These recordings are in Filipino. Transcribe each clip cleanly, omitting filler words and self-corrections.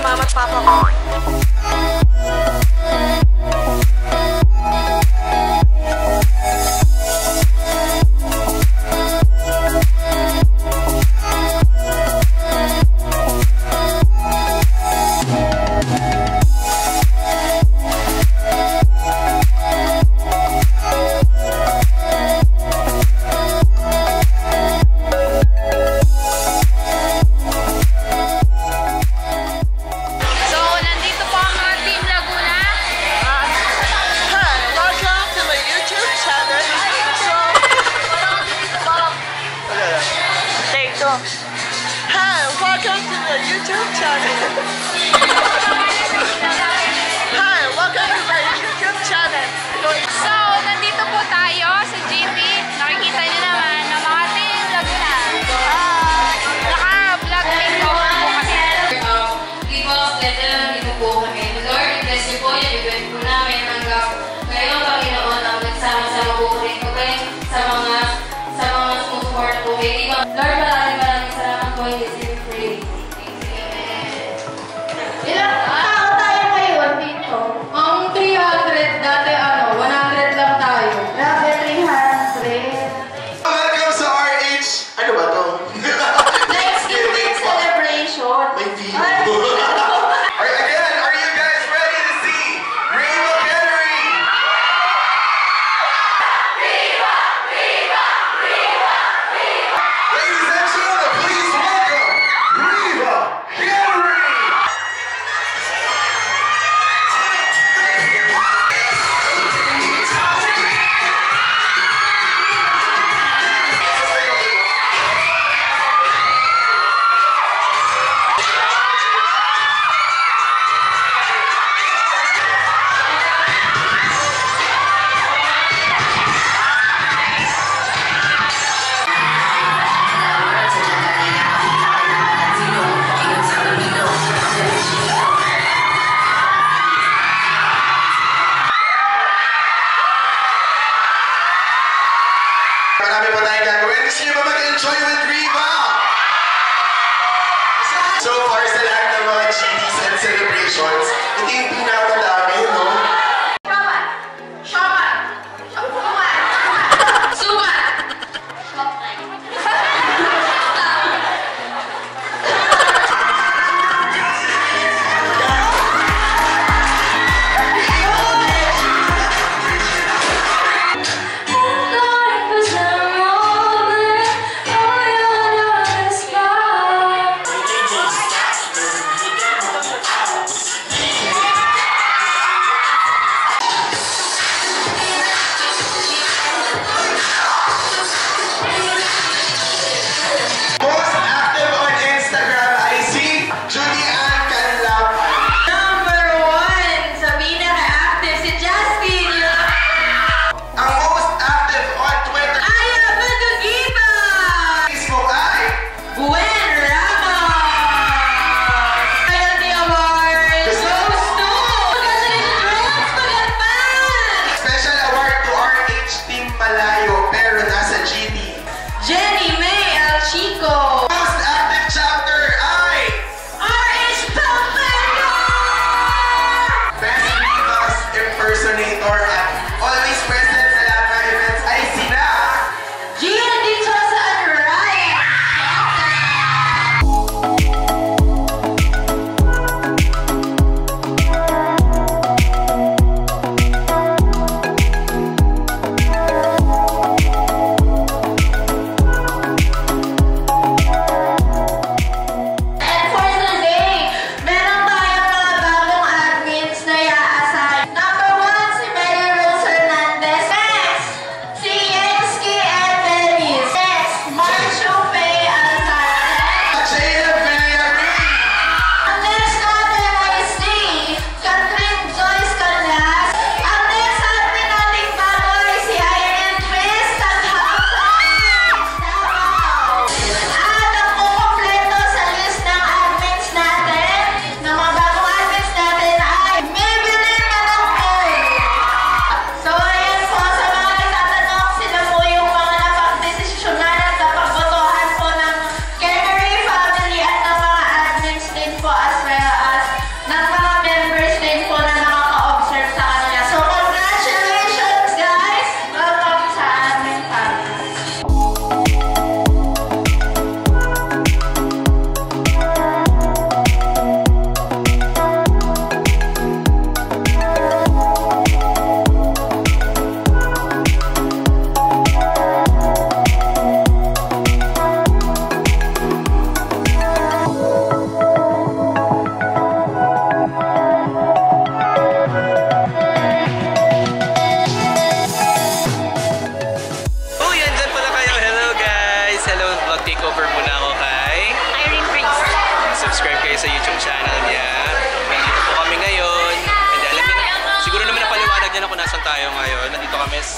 mama at papa ko. Hi, welcome to the YouTube channel. Hi, welcome to my YouTube channel. So, nandito po tayo sa GP. Nakikita niyo naman na mga Team Laguna. Naka-vlog video po kami. Give us letter, dito po kami. Lord, bless niyo po yung event po namin hanggang ngayon, Panginoon, ang nagsama-sama po rin po kayo sa mga support po. Lord, maraming salamat po. Yes, we pray. Ilang tao tayo ngayon dito? Ang 300, dati 100 lang tayo. Grabe, 300. Welcome sa RH. Ano ba to? Next evening celebration. May video. Again, are you guys ready to see Riva Cannery? Viva! Viva! Viva! Viva! Ladies and gentlemen, please welcome Riva Cannery. Marami pa tayong gagawin. Gusto niyo ba mag-enjoy with Riva? So far sa lahat ng mga GDs and celebrations, ito yung pinakamadami, no?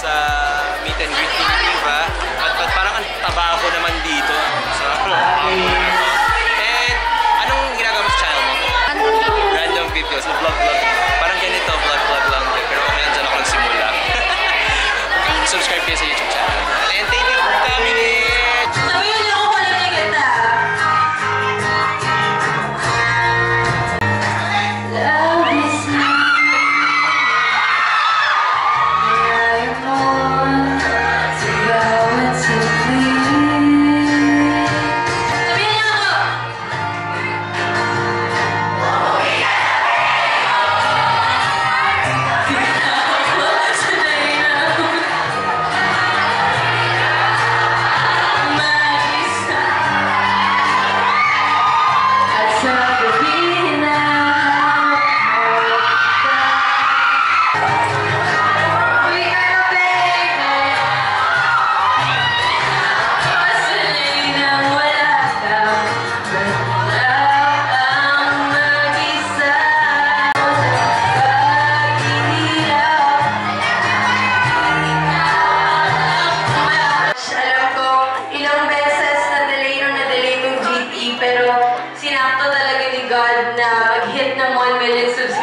sa meet and greet ni Riva. At parang ang taba ko naman dito. So, and anong ginagawa mo sa channel mo? Random videos. Vlog. Parang ganito, vlog lang din. Pero okay lang dyan ako nagsimula. Subscribe kayo sa YouTube channel. And thank you for coming in! Sabi yun ako pala na kita. Love is not where I want to go and to please. Sabi niyo ako. Pero sinakto talaga ni God na mag-hit ng 1 million subscribers.